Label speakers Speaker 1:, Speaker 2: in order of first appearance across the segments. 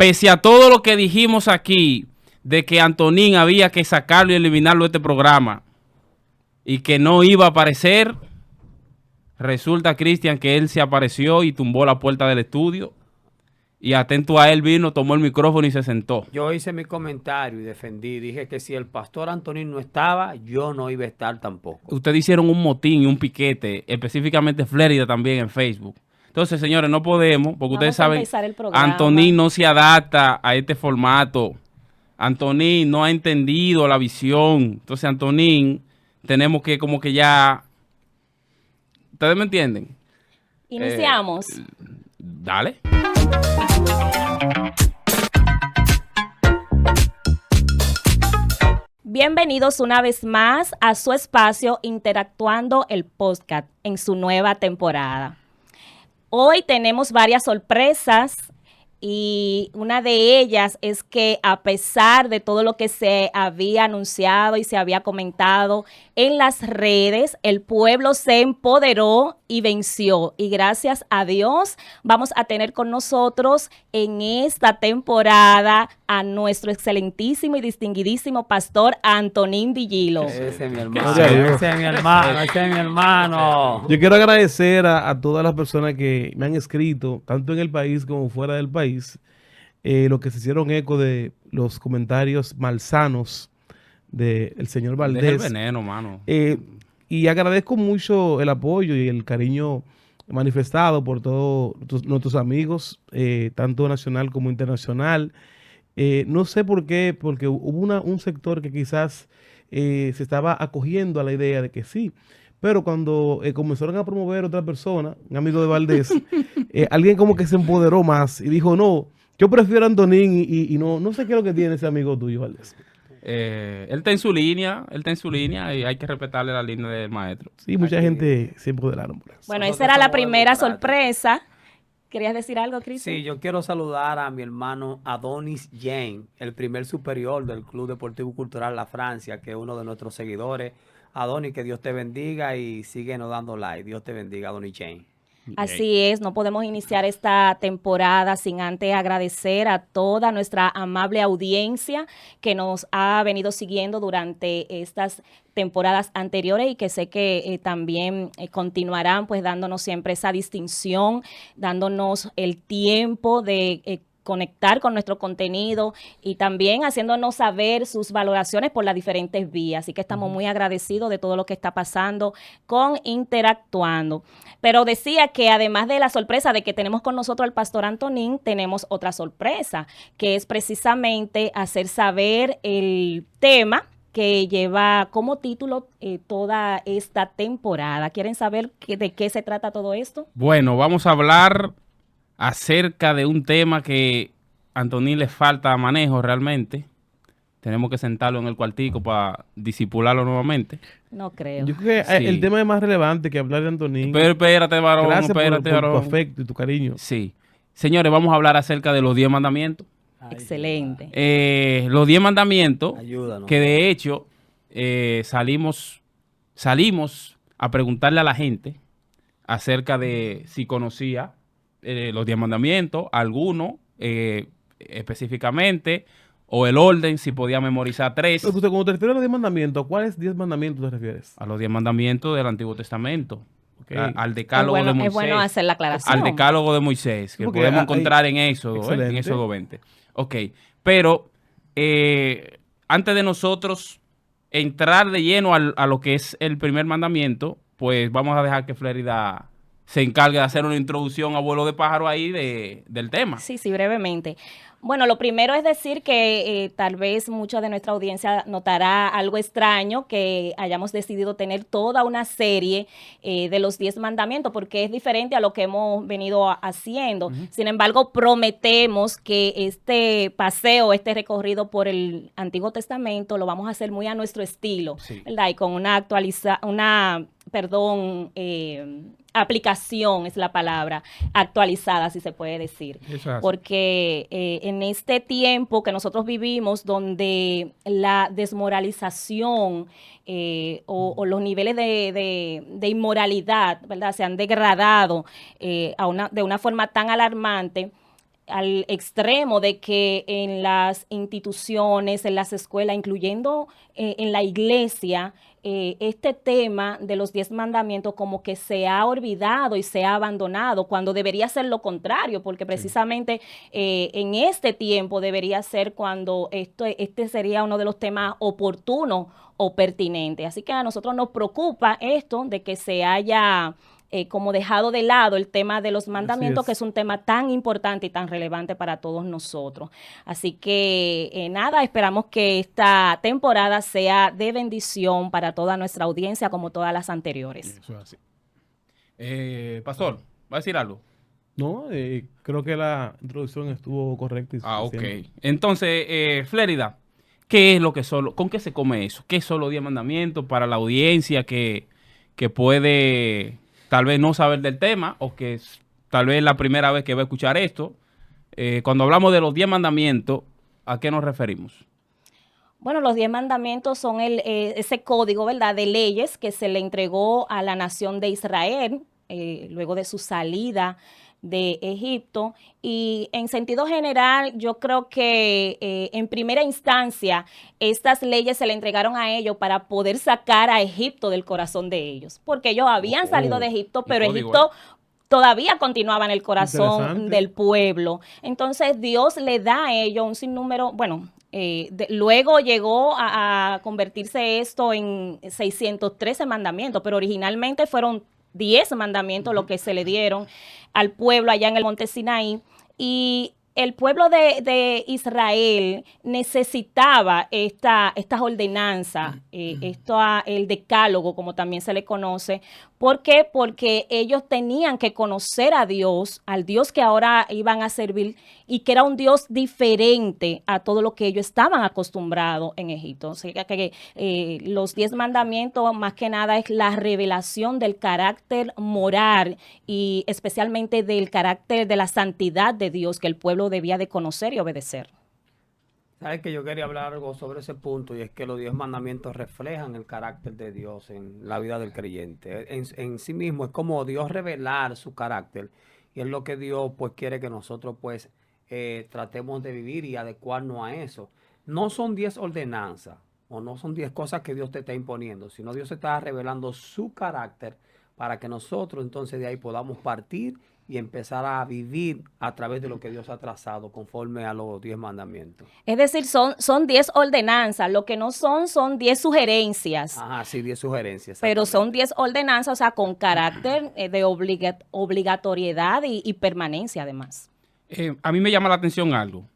Speaker 1: pese a todo lo que dijimos aquí, de que Antonín había que sacarlo y eliminarlo de este programa, y que no iba a aparecer, resulta, Cristian, que él se apareció y tumbó la puerta del estudio, y atento a él vino, tomó el micrófono y se sentó.
Speaker 2: Yo hice mi comentario y defendí, dije que si el pastor Antonín no estaba, yo no iba a estar tampoco.
Speaker 1: Ustedes hicieron un motín y un piquete, específicamente Flérida también en Facebook. Entonces, señores, no podemos, porque ustedes saben, Antonín no se adapta a este formato. Antonín no ha entendido la visión. Entonces, Antonín, tenemos que como que ya... ¿Ustedes me entienden?
Speaker 3: Iniciamos.
Speaker 1: Dale.
Speaker 3: Bienvenidos una vez más a su espacio Interactuando el Podcast en su nueva temporada. Hoy tenemos varias sorpresas y una de ellas es que a pesar de todo lo que se había anunciado y se había comentado en las redes, el pueblo se empoderó y venció. Y gracias a Dios vamos a tener con nosotros en esta temporada a nuestro excelentísimo y distinguidísimo pastor Antonín Vigilo.
Speaker 2: Ese es mi hermano, ese es mi hermano, ese es mi hermano.
Speaker 4: Yo quiero agradecer a todas las personas que me han escrito, tanto en el país como fuera del país, lo que se hicieron eco de los comentarios malsanos del señor Valdés.
Speaker 1: Deja el veneno, mano.
Speaker 4: Y agradezco mucho el apoyo y el cariño manifestado por todos nuestros amigos, tanto nacional como internacional. No sé por qué, porque hubo un sector que quizás se estaba acogiendo a la idea de que sí, pero cuando comenzaron a promover otra persona, un amigo de Valdés, alguien como que se empoderó más y dijo, no, yo prefiero a Antonín y no sé qué es lo que tiene ese amigo tuyo, Valdés.
Speaker 1: Él está en su línea y hay que respetarle la línea del maestro.
Speaker 4: Sí, mucha gente se empoderaron por eso.
Speaker 3: Bueno, esa era la primera sorpresa. ¿Querías decir algo, Cristian?
Speaker 2: Sí, yo quiero saludar a mi hermano Adonis Jane, el primer superior del Club Deportivo Cultural La Francia, que es uno de nuestros seguidores. Adonis, que Dios te bendiga y síguenos dando like. Dios te bendiga, Adonis Jane.
Speaker 3: Así es, no podemos iniciar esta temporada sin antes agradecer a toda nuestra amable audiencia que nos ha venido siguiendo durante estas temporadas anteriores y que sé que también continuarán pues dándonos siempre esa distinción, dándonos el tiempo de conectar con nuestro contenido y también haciéndonos saber sus valoraciones por las diferentes vías. Así que estamos muy agradecidos de todo lo que está pasando con Interactuando. Pero decía que además de la sorpresa de que tenemos con nosotros al pastor Antonín, tenemos otra sorpresa, que es precisamente hacer saber el tema que lleva como título toda esta temporada. ¿Quieren saber de qué se trata todo esto?
Speaker 1: Bueno, vamos a hablar acerca de un tema que a Antonín le falta manejo realmente. Tenemos que sentarlo en el cuartico para disipularlo nuevamente.
Speaker 3: No creo.
Speaker 4: Yo creo que el tema es más relevante que hablar de Antonín.
Speaker 1: Pero espérate, varón.
Speaker 4: Gracias
Speaker 1: espérate,
Speaker 4: por
Speaker 1: varón.
Speaker 4: tu afecto y tu cariño.
Speaker 1: Sí. Señores, vamos a hablar acerca de los 10 mandamientos.
Speaker 3: Excelente.
Speaker 1: Los 10 mandamientos,
Speaker 2: Ayúdanos.
Speaker 1: que de hecho salimos a preguntarle a la gente acerca de si conocía los 10 mandamientos, alguno específicamente, o el orden, si podía memorizar 3.
Speaker 4: Pero usted, cuando te refieres a los 10 mandamientos, ¿a cuáles 10 mandamientos te refieres?
Speaker 1: A los 10 mandamientos del Antiguo Testamento.
Speaker 4: Okay.
Speaker 1: Al decálogo de Moisés.
Speaker 3: Es bueno hacer la aclaración.
Speaker 1: Al decálogo de Moisés, que
Speaker 4: Porque
Speaker 1: podemos encontrar en Éxodo, en Éxodo 20. Ok, pero antes de nosotros entrar de lleno a lo que es el primer mandamiento, pues vamos a dejar que Flérida se encargue de hacer una introducción a vuelo de pájaro ahí del tema.
Speaker 3: Sí, brevemente. Bueno, lo primero es decir que tal vez mucha de nuestra audiencia notará algo extraño que hayamos decidido tener toda una serie de los 10 mandamientos, porque es diferente a lo que hemos venido haciendo. Sin embargo, prometemos que este paseo, este recorrido por el Antiguo Testamento, lo vamos a hacer muy a nuestro estilo, ¿verdad? Y con una aplicación es la palabra, actualizada, si se puede decir. Porque en este tiempo que nosotros vivimos, donde la desmoralización o los niveles de inmoralidad, ¿verdad?, se han degradado de una forma tan alarmante, al extremo de que en las instituciones, en las escuelas, incluyendo en la iglesia, este tema de los 10 mandamientos como que se ha olvidado y se ha abandonado, cuando debería ser lo contrario, porque precisamente en este tiempo debería ser cuando este sería uno de los temas oportunos o pertinentes. Así que a nosotros nos preocupa esto de que se haya como dejado de lado el tema de los mandamientos, que es un tema tan importante y tan relevante para todos nosotros. Así que nada, esperamos que esta temporada sea de bendición para toda nuestra audiencia, como todas las anteriores.
Speaker 1: Eso es así. Pastor, ¿va a decir algo?
Speaker 4: No, creo que la introducción estuvo correcta.
Speaker 1: Ok. Entonces, Flérida, ¿qué es lo que con qué se come eso? ¿Qué son los 10 mandamientos para la audiencia que puede tal vez no saber del tema o que tal vez es la primera vez que va a escuchar esto? Cuando hablamos de los 10 mandamientos, ¿a qué nos referimos?
Speaker 3: Bueno, los 10 mandamientos son ese código, ¿verdad?, de leyes que se le entregó a la nación de Israel luego de su salida de Egipto, y en sentido general yo creo que en primera instancia estas leyes se le entregaron a ellos para poder sacar a Egipto del corazón de ellos, porque ellos habían salido de Egipto, pero Egipto todavía continuaba en el corazón del pueblo. Entonces Dios le da a ellos un sinnúmero, bueno, luego llegó a convertirse esto en 613 mandamientos, pero originalmente fueron 10 mandamientos lo que se le dieron al pueblo allá en el monte Sinaí, y el pueblo de Israel necesitaba estas ordenanzas, el decálogo, como también se le conoce. ¿Por qué? Porque ellos tenían que conocer a Dios, al Dios que ahora iban a servir, y que era un Dios diferente a todo lo que ellos estaban acostumbrados en Egipto. O sea que los 10 mandamientos más que nada es la revelación del carácter moral y especialmente del carácter de la santidad de Dios que el pueblo debía de conocer y obedecer.
Speaker 2: Sabes que yo quería hablar algo sobre ese punto, y es que los 10 mandamientos reflejan el carácter de Dios en la vida del creyente. En sí mismo es como Dios revelar su carácter, y es lo que Dios pues quiere que nosotros pues tratemos de vivir y adecuarnos a eso. No son 10 ordenanzas o no son 10 cosas que Dios te está imponiendo, sino Dios está revelando su carácter para que nosotros entonces de ahí podamos partir y empezar a vivir a través de lo que Dios ha trazado conforme a los 10 mandamientos.
Speaker 3: Es decir, son 10 ordenanzas, lo que no son 10 sugerencias.
Speaker 2: Ajá, sí, 10 sugerencias.
Speaker 3: Pero son 10 ordenanzas, o sea, con carácter de obligatoriedad y permanencia además.
Speaker 1: A mí me llama la atención algo,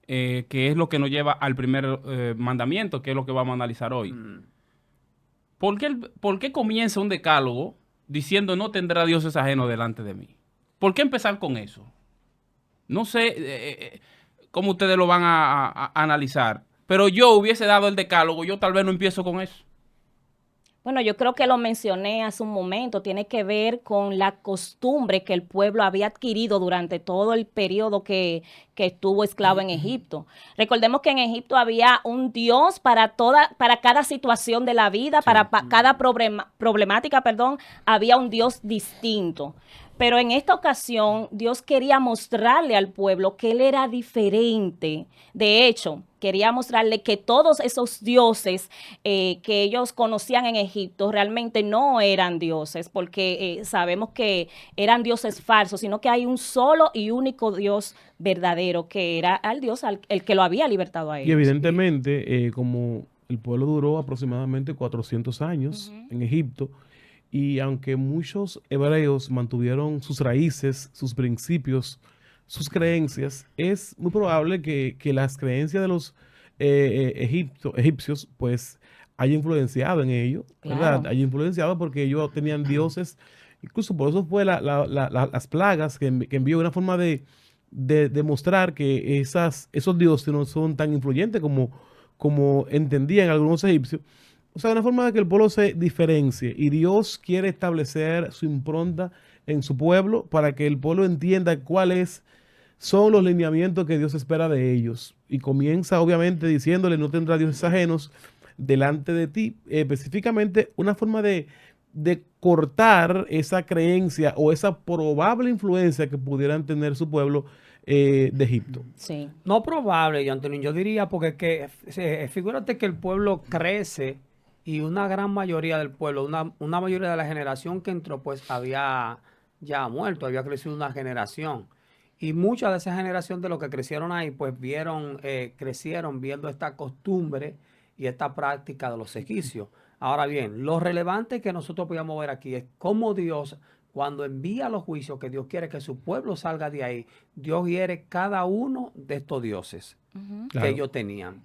Speaker 1: que es lo que nos lleva al primer mandamiento, que es lo que vamos a analizar hoy. ¿Por qué comienza un decálogo diciendo no tendrá dioses ajenos delante de mí? ¿Por qué empezar con eso? No sé cómo ustedes lo van a analizar, pero yo hubiese dado el decálogo, yo tal vez no empiezo con eso.
Speaker 3: Bueno, yo creo que lo mencioné hace un momento, tiene que ver con la costumbre que el pueblo había adquirido durante todo el periodo que estuvo esclavo en Egipto. Recordemos que en Egipto había un Dios para cada situación de la vida, para cada problemática, había un Dios distinto. Pero en esta ocasión, Dios quería mostrarle al pueblo que Él era diferente. De hecho, quería mostrarle que todos esos dioses que ellos conocían en Egipto realmente no eran dioses, porque sabemos que eran dioses falsos, sino que hay un solo y único Dios verdadero, que era el Dios el que lo había libertado a ellos.
Speaker 4: Y evidentemente, como el pueblo duró aproximadamente 400 años en Egipto, y aunque muchos hebreos mantuvieron sus raíces, sus principios, sus creencias, es muy probable que las creencias de los egipcios pues haya influenciado en ellos, ¿verdad? Haya influenciado porque ellos tenían dioses, incluso por eso fue las plagas que envió, una forma de demostrar que esos dioses no son tan influyentes como entendían algunos egipcios. O sea, una forma de que el pueblo se diferencie, y Dios quiere establecer su impronta en su pueblo para que el pueblo entienda cuáles son los lineamientos que Dios espera de ellos. Y comienza obviamente diciéndole: no tendrá dioses ajenos delante de ti. Específicamente una forma de cortar esa creencia o esa probable influencia que pudieran tener su pueblo de Egipto.
Speaker 3: Sí.
Speaker 2: No probable, Antonio, yo diría porque figúrate que el pueblo crece y una gran mayoría del pueblo, una mayoría de la generación que entró, pues había ya muerto, había crecido una generación. Y mucha de esa generación de los que crecieron ahí, pues crecieron viendo esta costumbre y esta práctica de los egipcios. Ahora bien, lo relevante que nosotros podemos ver aquí es cómo Dios, cuando envía los juicios, que Dios quiere que su pueblo salga de ahí, Dios hiere cada uno de estos dioses que ellos tenían.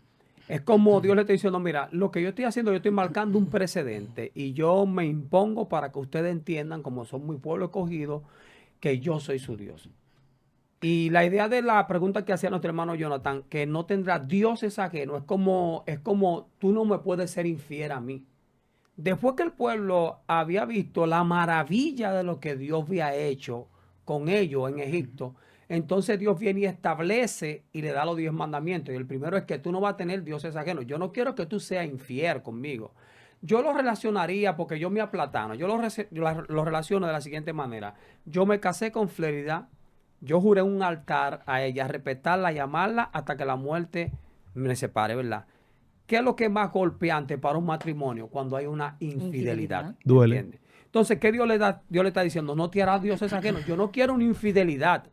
Speaker 2: Es como Dios le está diciendo, mira, lo que yo estoy haciendo, yo estoy marcando un precedente y yo me impongo para que ustedes entiendan, como son mi pueblo escogido, que yo soy su Dios. Y la idea de la pregunta que hacía nuestro hermano Jonathan, que no tendrá dioses ajenos, es como tú no me puedes ser infiel a mí. Después que el pueblo había visto la maravilla de lo que Dios había hecho con ellos en Egipto, entonces Dios viene y establece y le da los 10 mandamientos. Y el primero es que tú no vas a tener dioses ajenos. Yo no quiero que tú seas infiel conmigo. Yo lo relacionaría, porque yo me aplatano, yo lo relaciono de la siguiente manera. Yo me casé con Flérida, yo juré un altar a ella, respetarla, llamarla hasta que la muerte me separe, ¿verdad? ¿Qué es lo que es más golpeante para un matrimonio cuando hay una infidelidad?
Speaker 4: Duele.
Speaker 2: ¿Entiendes? Entonces, ¿qué Dios le está diciendo? No te harás dioses ajenos. Yo no quiero una infidelidad.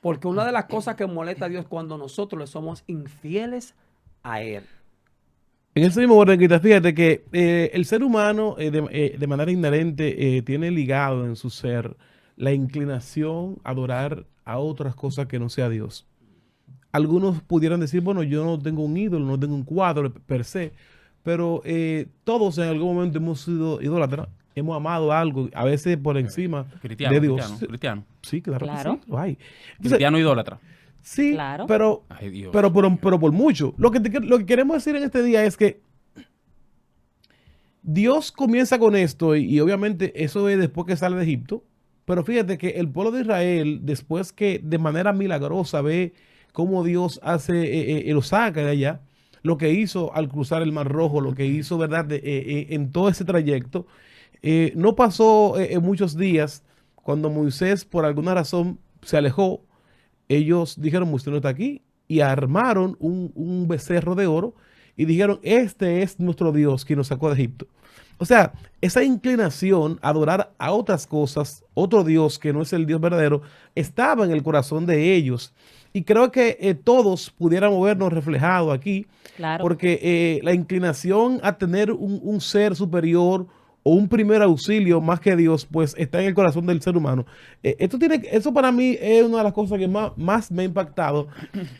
Speaker 2: Porque una de las cosas que molesta a Dios es cuando nosotros le somos infieles a Él.
Speaker 4: En ese mismo orden, fíjate que el ser humano de manera inherente tiene ligado en su ser la inclinación a adorar a otras cosas que no sea Dios. Algunos pudieran decir, bueno, yo no tengo un ídolo, no tengo un cuadro per se, pero todos en algún momento hemos sido idólatras, hemos amado algo, a veces por encima de Dios.
Speaker 1: Cristiano.
Speaker 4: Sí, claro.
Speaker 3: Claro.
Speaker 4: Que sí, lo hay. Entonces,
Speaker 1: Cristiano idólatra.
Speaker 4: sí,
Speaker 3: Claro.
Speaker 4: pero,
Speaker 1: Ay, Dios.
Speaker 4: pero por mucho. Lo que queremos decir en este día es que Dios comienza con esto y obviamente eso es después que sale de Egipto, pero fíjate que el pueblo de Israel, después que de manera milagrosa ve cómo Dios lo saca de allá, lo que hizo al cruzar el Mar Rojo, lo que hizo, ¿verdad?, en todo ese trayecto, no pasó muchos días cuando Moisés por alguna razón se alejó. Ellos dijeron, Moisés no está aquí, y armaron un becerro de oro y dijeron, este es nuestro Dios que nos sacó de Egipto. O sea, esa inclinación a adorar a otras cosas, otro Dios que no es el Dios verdadero, estaba en el corazón de ellos. Y creo que todos pudiéramos vernos reflejados aquí,
Speaker 3: Claro.
Speaker 4: porque la inclinación a tener un ser superior o un primer auxilio más que Dios, pues está en el corazón del ser humano. Eso para mí es una de las cosas que más me ha impactado.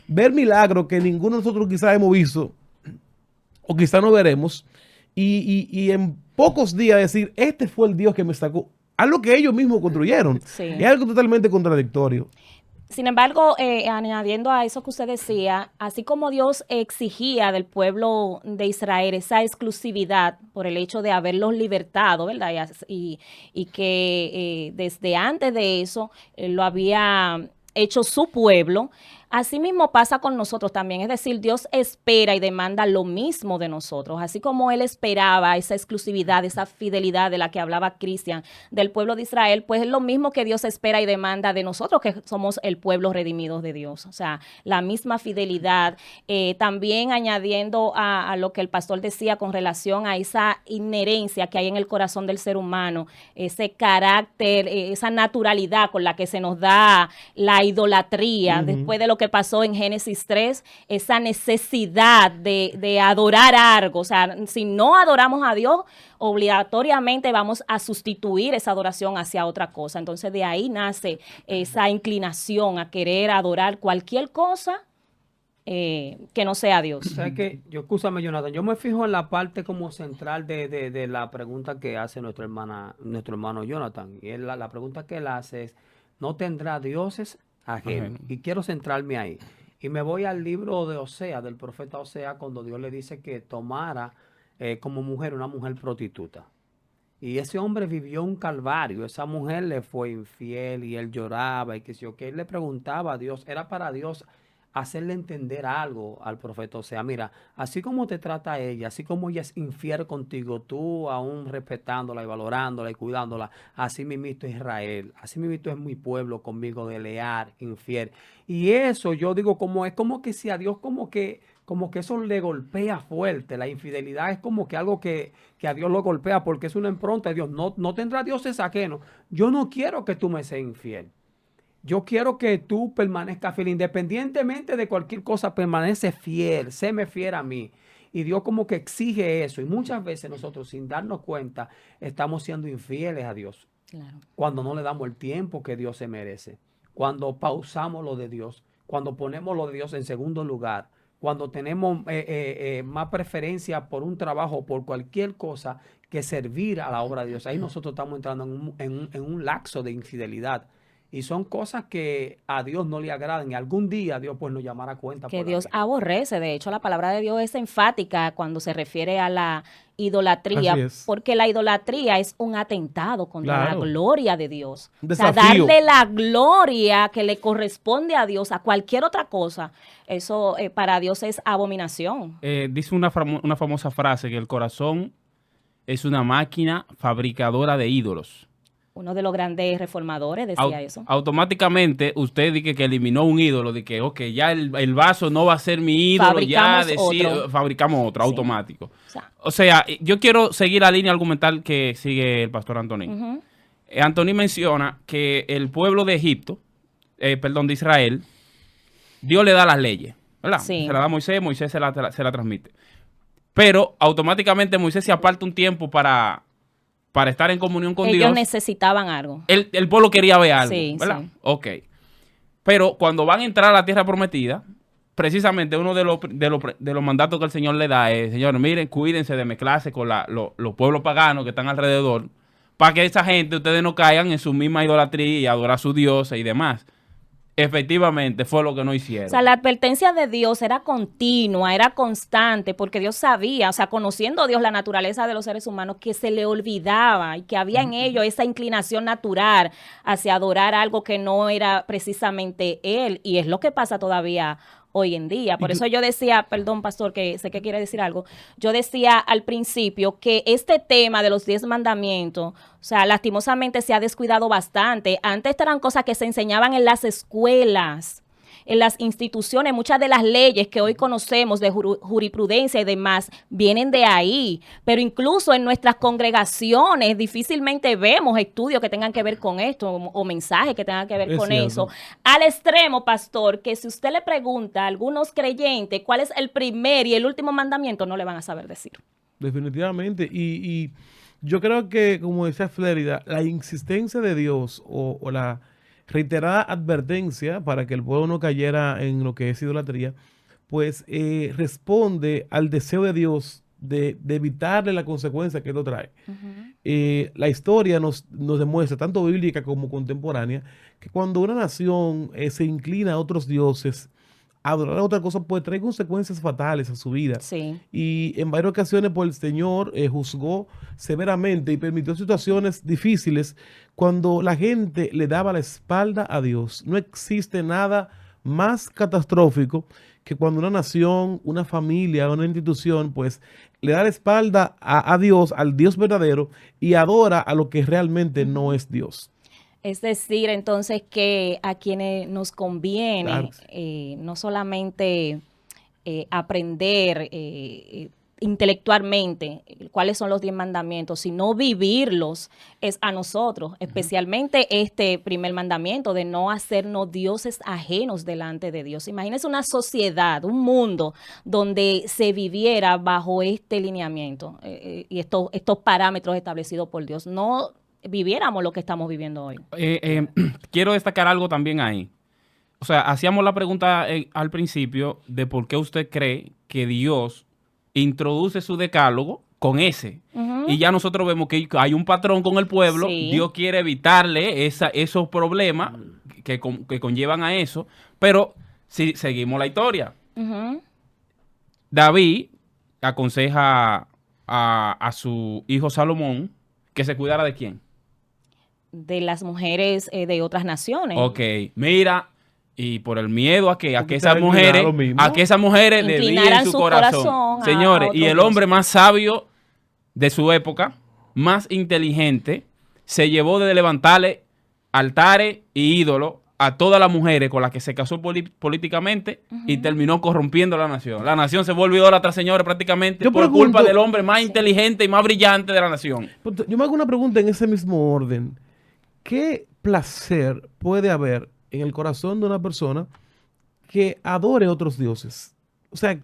Speaker 4: Ver milagros que ninguno de nosotros quizás hemos visto o quizás no veremos, y en pocos días decir, este fue el Dios que me sacó. Algo que ellos mismos construyeron.
Speaker 3: Sí.
Speaker 4: Es algo totalmente contradictorio.
Speaker 3: Sin embargo, añadiendo a eso que usted decía, así como Dios exigía del pueblo de Israel esa exclusividad por el hecho de haberlos libertado, ¿verdad? Y que desde antes de eso lo había hecho su pueblo, así mismo pasa con nosotros también. Es decir, Dios espera y demanda lo mismo de nosotros. Así como Él esperaba esa exclusividad, esa fidelidad de la que hablaba Cristian del pueblo de Israel, pues es lo mismo que Dios espera y demanda de nosotros, que somos el pueblo redimido de Dios. O sea, la misma fidelidad. También añadiendo a lo que el pastor decía con relación a esa inherencia que hay en el corazón del ser humano, ese carácter, esa naturalidad con la que se nos da la idolatría, después de lo que pasó en Génesis 3, esa necesidad de adorar algo. O sea, si no adoramos a Dios, obligatoriamente vamos a sustituir esa adoración hacia otra cosa. Entonces de ahí nace esa inclinación a querer adorar cualquier cosa que no sea Dios.
Speaker 2: ¿Sabes qué? Escúchame, Jonathan, yo me fijo en la parte como central de la pregunta que hace nuestro hermano Jonathan. Y la pregunta que él hace es, ¿no tendrá dioses ajenos? Y quiero centrarme ahí. Y me voy al libro de Osea, del profeta Osea, cuando Dios le dice que tomara como mujer una mujer prostituta. Y ese hombre vivió un calvario. Esa mujer le fue infiel y él lloraba y que si yo que él le preguntaba a Dios, era para Dios hacerle entender algo al profeta. O sea, mira, así como te trata ella, así como ella es infiel contigo, tú aún respetándola y valorándola y cuidándola, así mismito es Israel, así mismito es mi pueblo conmigo de leal, infiel. Y eso yo digo como es como que si a Dios como que eso le golpea fuerte. La infidelidad es como que algo que a Dios lo golpea porque es una impronta de Dios. No tendrá dioses ajenos. Yo no quiero que tú me seas infiel. Yo quiero que tú permanezcas fiel, independientemente de cualquier cosa, permanece fiel, séme fiel a mí. Y Dios como que exige eso. Y muchas veces nosotros, sin darnos cuenta, estamos siendo infieles a Dios. Claro. Cuando no le damos el tiempo que Dios se merece. Cuando pausamos lo de Dios. Cuando ponemos lo de Dios en segundo lugar. Cuando tenemos más preferencia por un trabajo, por cualquier cosa, que servir a la obra de Dios. Ahí nosotros estamos entrando en un lapso de infidelidad. Y son cosas que a Dios no le agradan y algún día Dios pues nos llamará cuenta.
Speaker 3: Que Dios aborrece. De hecho, la palabra de Dios es enfática cuando se refiere a la idolatría, porque la idolatría es un atentado contra la gloria de Dios. O sea, darle la gloria que le corresponde a Dios a cualquier otra cosa, eso para Dios es abominación.
Speaker 1: Dice una famosa frase que el corazón es una máquina fabricadora de ídolos.
Speaker 3: Uno de los grandes reformadores decía eso.
Speaker 1: Automáticamente usted dice que eliminó un ídolo, de que ok, ya el vaso no va a ser mi ídolo, fabricamos otro automático. O sea, yo quiero seguir la línea argumental que sigue el pastor Antonín. Antonín menciona que el pueblo de Egipto, de Israel, Dios le da las leyes, ¿verdad? Sí. Se la da a Moisés, Moisés se la transmite. Pero automáticamente Moisés se aparta un tiempo para estar en comunión con Dios.
Speaker 3: Ellos necesitaban algo.
Speaker 1: El pueblo quería ver algo, ¿verdad? Sí. Ok. Pero cuando van a entrar a la tierra prometida, precisamente uno de los mandatos que el Señor le da es, señores, miren, cuídense de mezclarse con los pueblos paganos que están alrededor, para que esa gente, ustedes no caigan en su misma idolatría y adorar a sus dioses y demás. Efectivamente, fue lo que no hicieron.
Speaker 3: O sea, la advertencia de Dios era continua, era constante, porque Dios sabía, o sea, conociendo a Dios la naturaleza de los seres humanos, que se le olvidaba y que había en ellos esa inclinación natural hacia adorar algo que no era precisamente Él. Y es lo que pasa todavía hoy en día. Por eso yo decía, perdón, pastor, que sé que quiere decir algo, yo decía al principio que este tema de los 10 mandamientos, o sea, lastimosamente se ha descuidado bastante. Antes eran cosas que se enseñaban en las escuelas, en las instituciones. Muchas de las leyes que hoy conocemos de jurisprudencia y demás vienen de ahí, pero incluso en nuestras congregaciones difícilmente vemos estudios que tengan que ver con esto o mensajes que tengan que ver con eso. Al extremo, pastor, que si usted le pregunta a algunos creyentes cuál es el primer y el último mandamiento, no le van a saber decir.
Speaker 4: Definitivamente. Y yo creo que, como decía Flérida, la insistencia de Dios o la reiterada advertencia para que el pueblo no cayera en lo que es idolatría, pues responde al deseo de Dios de evitarle la consecuencia que esto trae. La historia nos demuestra, tanto bíblica como contemporánea, que cuando una nación se inclina a otros dioses, a adorar a otra cosa, pues trae consecuencias fatales a su vida. Sí. Y en varias ocasiones, pues el Señor juzgó severamente y permitió situaciones difíciles cuando la gente le daba la espalda a Dios. No existe nada más catastrófico que cuando una nación, una familia, una institución, pues le da la espalda a Dios, al Dios verdadero, y adora a lo que realmente no es Dios.
Speaker 3: Es decir, entonces, que a quienes nos conviene no solamente aprender intelectualmente cuáles son los 10 mandamientos, sino vivirlos, es a nosotros, especialmente este primer mandamiento de no hacernos dioses ajenos delante de Dios. Imagínense una sociedad, un mundo donde se viviera bajo este lineamiento y estos parámetros establecidos por Dios. No viviéramos lo que estamos viviendo hoy.
Speaker 1: Quiero destacar algo también ahí. O sea, hacíamos la pregunta al principio de por qué usted cree que Dios introduce su decálogo con ese. Y ya nosotros vemos que hay un patrón con el pueblo. Sí. Dios quiere evitarle esos problemas que conllevan a eso. Pero si seguimos la historia, David aconseja a su hijo Salomón que se cuidara ¿de quién?
Speaker 3: De las mujeres de otras naciones.
Speaker 1: Ok, mira, Y por el miedo a que esas mujeres desvíen su corazón. Señores, y el hombre más sabio de su época, más inteligente, se llevó de levantarle altares y ídolos a todas las mujeres con las que se casó políticamente y terminó corrompiendo la nación. La nación se volvió idólatra, señores, prácticamente por culpa del hombre más inteligente y más brillante de la nación.
Speaker 4: Yo me hago una pregunta en ese mismo orden. ¿Qué placer puede haber en el corazón de una persona que adore otros dioses? O sea,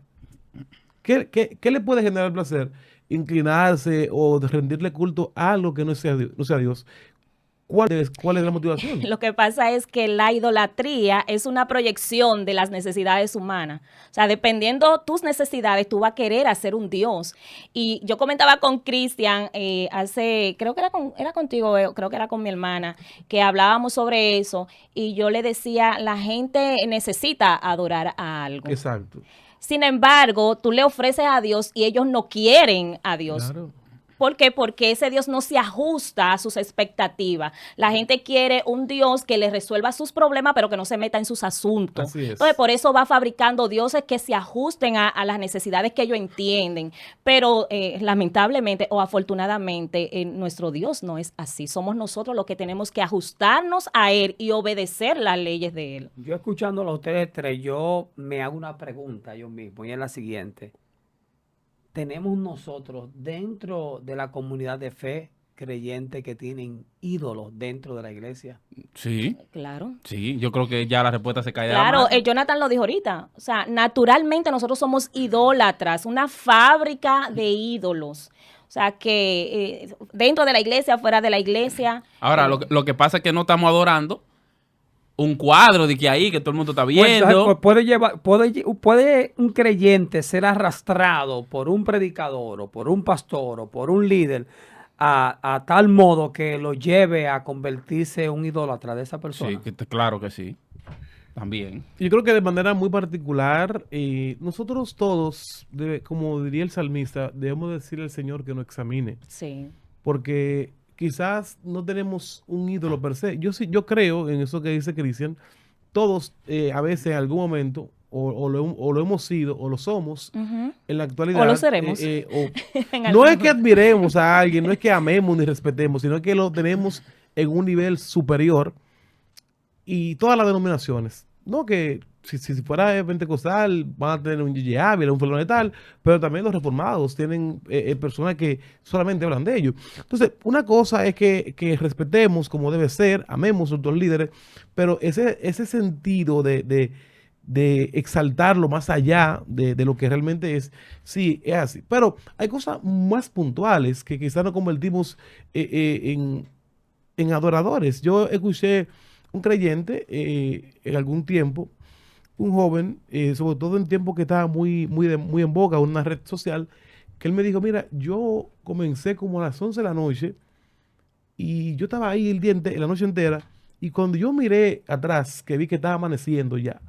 Speaker 4: ¿qué le puede generar placer? Inclinarse o rendirle culto a algo que no sea Dios. ¿Cuál es la motivación?
Speaker 3: Lo que pasa es que la idolatría es una proyección de las necesidades humanas. O sea, dependiendo tus necesidades, tú vas a querer hacer un Dios. Y yo comentaba con Cristian creo que era contigo, creo que era con mi hermana, que hablábamos sobre eso. Y yo le decía, la gente necesita adorar a algo.
Speaker 4: Exacto.
Speaker 3: Sin embargo, tú le ofreces a Dios y ellos no quieren a Dios.
Speaker 4: Claro.
Speaker 3: ¿Por qué? Porque ese Dios no se ajusta a sus expectativas. La gente quiere un Dios que le resuelva sus problemas, pero que no se meta en sus asuntos.
Speaker 4: Así es.
Speaker 3: Entonces, por eso va fabricando dioses que se ajusten a las necesidades que ellos entienden. Pero lamentablemente o afortunadamente, nuestro Dios no es así. Somos nosotros los que tenemos que ajustarnos a Él y obedecer las leyes de Él.
Speaker 2: Yo escuchándolo a ustedes tres, yo me hago una pregunta yo mismo y es la siguiente. Tenemos nosotros dentro de la comunidad de fe creyentes que tienen ídolos dentro de la iglesia.
Speaker 1: Sí.
Speaker 3: Claro.
Speaker 1: Sí, yo creo que ya la respuesta se cae de la
Speaker 3: Claro,
Speaker 1: mano.
Speaker 3: Jonathan lo dijo ahorita. O sea, naturalmente nosotros somos idólatras, una fábrica de ídolos. O sea, que dentro de la iglesia, fuera de la iglesia.
Speaker 1: Ahora, lo que pasa es que no estamos adorando un cuadro de que ahí, que todo el mundo está viendo.
Speaker 2: Puede un creyente ser arrastrado por un predicador o por un pastor o por un líder a tal modo que lo lleve a convertirse en un idólatra de esa persona.
Speaker 1: Sí, claro que sí. También.
Speaker 4: Yo creo que de manera muy particular, nosotros todos, como diría el salmista, debemos decirle al Señor que nos examine.
Speaker 3: Sí.
Speaker 4: Porque quizás no tenemos un ídolo per se. Yo creo en eso que dice Cristian. Todos a veces en algún momento o lo hemos sido o lo somos en la actualidad.
Speaker 3: O lo seremos.
Speaker 4: No es que admiremos a alguien, no es que amemos ni respetemos, sino que lo tenemos en un nivel superior. Y todas las denominaciones, no que si fuera pentecostal van a tener un Gigi Ávila, un fulano de tal, pero también los reformados tienen personas que solamente hablan de ellos. Entonces, una cosa es que respetemos como debe ser, amemos a nuestros líderes, pero ese sentido de exaltarlo más allá de lo que realmente es, sí, es así. Pero hay cosas más puntuales que quizás nos convertimos en adoradores. Yo escuché un creyente en algún tiempo, un joven, sobre todo en tiempo que estaba muy en boga, una red social, que él me dijo, mira, yo comencé como a las 11 de la noche y yo estaba ahí la noche entera, y cuando yo miré atrás, que vi que estaba amaneciendo ya,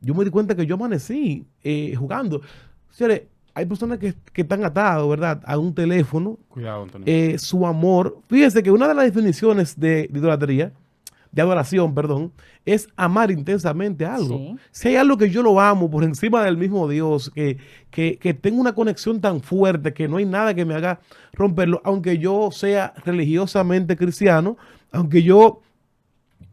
Speaker 4: yo me di cuenta que yo amanecí jugando. Señores, hay personas que están atadas, ¿verdad?, a un teléfono.
Speaker 1: Cuidado, Antonio.
Speaker 4: Su amor. Fíjense que una de las definiciones de idolatría, de adoración, perdón, es amar intensamente algo. Sí. Si hay algo que yo lo amo por encima del mismo Dios, que tengo una conexión tan fuerte que no hay nada que me haga romperlo, aunque yo sea religiosamente cristiano, aunque yo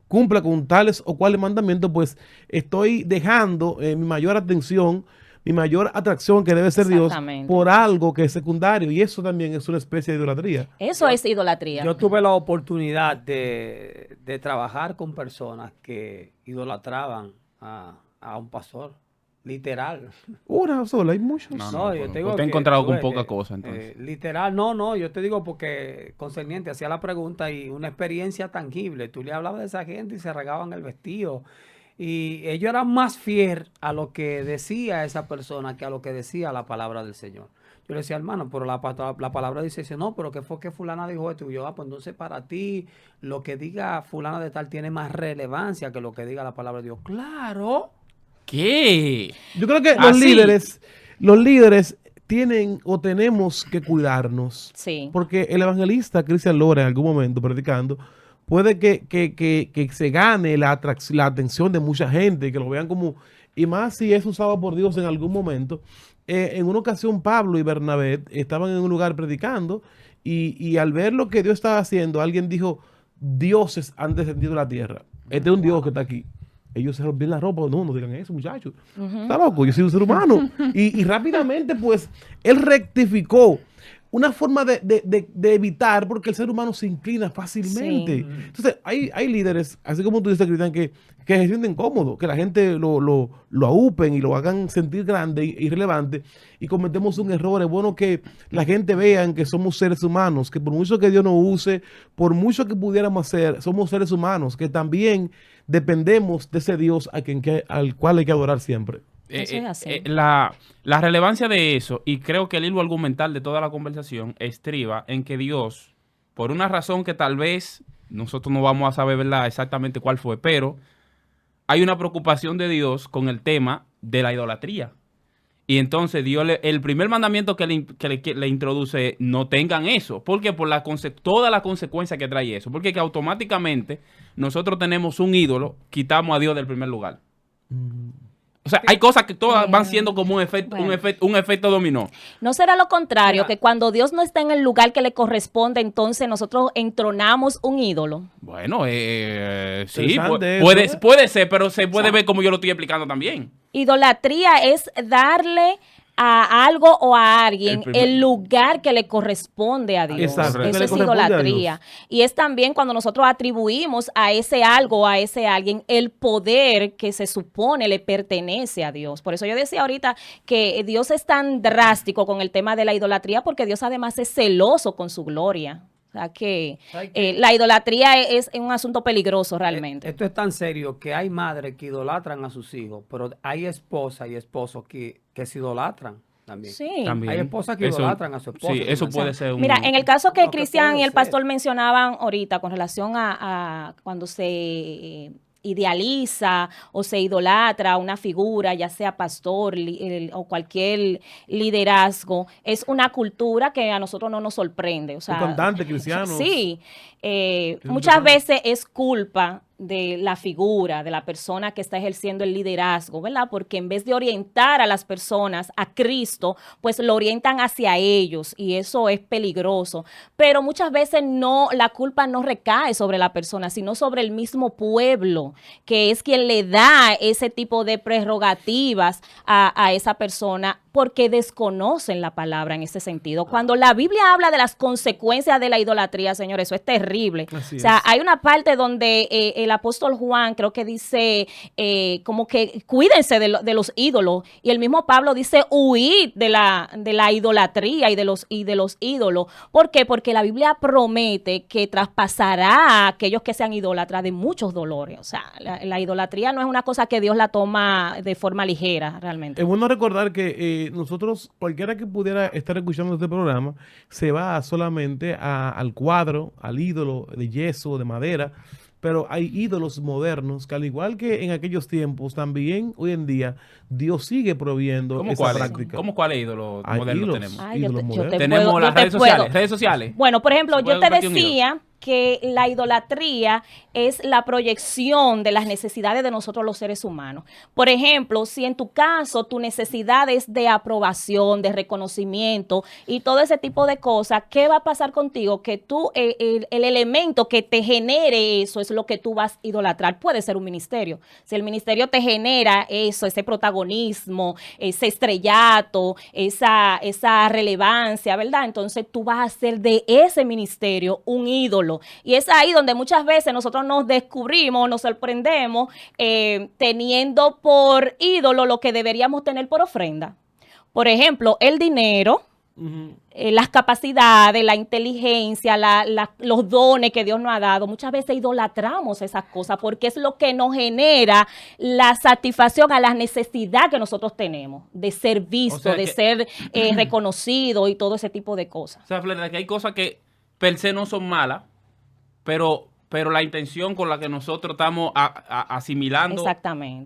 Speaker 4: cumpla con tales o cuales mandamientos, pues estoy dejando mi mayor atención, mi mayor atracción, que debe ser Dios, por algo que es secundario. Y eso también es una especie de idolatría.
Speaker 3: Eso es idolatría.
Speaker 2: Yo tuve la oportunidad de trabajar con personas que idolatraban a un pastor. Literal.
Speaker 4: Una sola, hay muchos.
Speaker 2: No, yo te digo
Speaker 1: usted ha encontrado con poca cosa, entonces.
Speaker 2: Literal, no, yo te digo porque concerniente, hacía la pregunta y una experiencia tangible. Tú le hablabas de esa gente y se regaban el vestido. Y ellos eran más fieles a lo que decía esa persona que a lo que decía la palabra del Señor. Yo le decía, hermano, pero la palabra dice, no, pero ¿qué fue que fulana dijo esto? Y yo, pues entonces para ti lo que diga fulana de tal tiene más relevancia que lo que diga la palabra de Dios. ¡Claro!
Speaker 1: ¿Qué?
Speaker 4: Yo creo que los líderes tienen o tenemos que cuidarnos.
Speaker 3: Sí.
Speaker 4: Porque el evangelista Cristian Lora, en algún momento predicando, puede que se gane la atención de mucha gente, que lo vean como, y más si es usado por Dios en algún momento. En una ocasión Pablo y Bernabé estaban en un lugar predicando y al ver lo que Dios estaba haciendo, alguien dijo, dioses han descendido a la tierra. Este es un Dios que está aquí. Ellos se rompieron la ropa. No digan eso, muchachos. Está loco, yo soy un ser humano. Y rápidamente, pues, él rectificó una forma de evitar, porque el ser humano se inclina fácilmente. Sí. Entonces, hay líderes, así como tú dices, Cristian, que se sienten cómodos, que la gente lo aúpen y lo hagan sentir grande y relevante, y cometemos un error. Es bueno que la gente vean que somos seres humanos, que por mucho que Dios nos use, por mucho que pudiéramos hacer, somos seres humanos, que también dependemos de ese Dios al cual hay que adorar siempre.
Speaker 1: La relevancia de eso, y creo que el hilo argumental de toda la conversación estriba en que Dios, por una razón que tal vez nosotros no vamos a saber, ¿verdad?, exactamente cuál fue, pero hay una preocupación de Dios con el tema de la idolatría. Y entonces Dios, el primer mandamiento que le introduce, no tengan eso. ¿Por qué? Por toda la consecuencia que trae eso. Porque que automáticamente nosotros tenemos un ídolo, quitamos a Dios del primer lugar. O sea, hay cosas que todas van siendo como un efecto dominó.
Speaker 3: ¿No será lo contrario, que cuando Dios no está en el lugar que le corresponde, entonces nosotros entronamos un ídolo?
Speaker 1: Bueno, sí, puede ser, pero se puede ver como yo lo estoy explicando también.
Speaker 3: Idolatría es darle a algo o a alguien el lugar que le corresponde a Dios.
Speaker 4: Exacto.
Speaker 3: Eso es idolatría. Y es también cuando nosotros atribuimos a ese algo o a ese alguien el poder que se supone le pertenece a Dios. Por eso yo decía ahorita que Dios es tan drástico con el tema de la idolatría, porque Dios además es celoso con su gloria. O sea que la idolatría es un asunto peligroso realmente.
Speaker 2: Esto es tan serio que hay madres que idolatran a sus hijos, pero hay esposas y esposos que se idolatran también.
Speaker 3: Sí.
Speaker 1: También.
Speaker 2: Hay esposas que idolatran a su esposo.
Speaker 1: Sí, eso puede ser un...
Speaker 3: Mira, en el caso que Cristian y el pastor mencionaban ahorita con relación a cuando se idealiza o se idolatra una figura, ya sea pastor o cualquier liderazgo, es una cultura que a nosotros no nos sorprende. O sea,
Speaker 4: un cantante cristiano.
Speaker 3: Sí, muchas veces es culpa de la figura, de la persona que está ejerciendo el liderazgo, ¿verdad? Porque en vez de orientar a las personas a Cristo, pues lo orientan hacia ellos y eso es peligroso. Pero muchas veces la culpa no recae sobre la persona, sino sobre el mismo pueblo, que es quien le da ese tipo de prerrogativas a esa persona, porque desconocen la palabra en ese sentido. Cuando la Biblia habla de las consecuencias de la idolatría, señores, eso es terrible.
Speaker 4: Así
Speaker 3: o sea,
Speaker 4: es.
Speaker 3: hay una parte donde el apóstol Juan creo que dice como que cuídense de los ídolos, y el mismo Pablo dice huid de la idolatría y de los ídolos. ¿Por qué? Porque la Biblia promete que traspasará a aquellos que sean idólatras de muchos dolores. O sea, la idolatría no es una cosa que Dios la toma de forma ligera realmente.
Speaker 4: Es bueno recordar que nosotros, cualquiera que pudiera estar escuchando este programa, se va solamente al cuadro, al ídolo de yeso, de madera, pero hay ídolos modernos que, al igual que en aquellos tiempos, también hoy en día Dios sigue proviendo esa práctica.
Speaker 1: ¿Cómo cuál ídolo moderno tenemos?
Speaker 3: Tenemos
Speaker 1: las redes sociales.
Speaker 3: Bueno, por ejemplo, yo te decía que la idolatría es la proyección de las necesidades de nosotros los seres humanos. Por ejemplo, si en tu caso tu necesidad es de aprobación, de reconocimiento y todo ese tipo de cosas, ¿qué va a pasar contigo? Que tú, el elemento que te genere eso es lo que tú vas a idolatrar. Puede ser un ministerio. Si el ministerio te genera eso, ese protagonismo, ese estrellato, esa relevancia, ¿verdad? Entonces tú vas a hacer de ese ministerio un ídolo. Y es ahí donde muchas veces nosotros nos descubrimos, nos sorprendemos teniendo por ídolo lo que deberíamos tener por ofrenda. Por ejemplo, el dinero, las capacidades, la inteligencia, los dones que Dios nos ha dado. Muchas veces idolatramos esas cosas porque es lo que nos genera la satisfacción a la necesidad que nosotros tenemos de ser visto, de ser reconocido y todo ese tipo de cosas.
Speaker 1: O sea, Fleda, que hay cosas que per se no son malas, pero la intención con la que nosotros estamos asimilando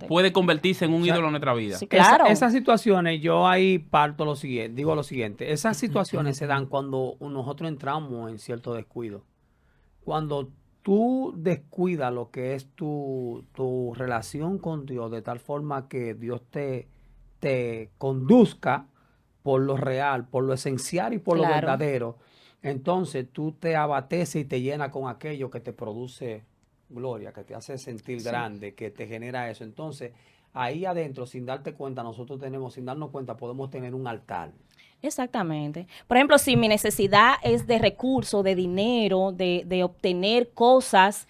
Speaker 1: puede convertirse en un ídolo en nuestra vida.
Speaker 3: Sí, claro.
Speaker 2: Esas situaciones, yo ahí parto digo lo siguiente, esas situaciones se dan cuando nosotros entramos en cierto descuido. Cuando tú descuidas lo que es tu relación con Dios de tal forma que Dios te conduzca por lo real, por lo esencial y por lo verdadero, entonces tú te abateces y te llenas con aquello que te produce gloria, que te hace sentir grande, que te genera eso. Entonces, ahí adentro, sin darte cuenta, sin darnos cuenta, podemos tener un altar.
Speaker 3: Exactamente. Por ejemplo, si mi necesidad es de recursos, de dinero, de obtener cosas,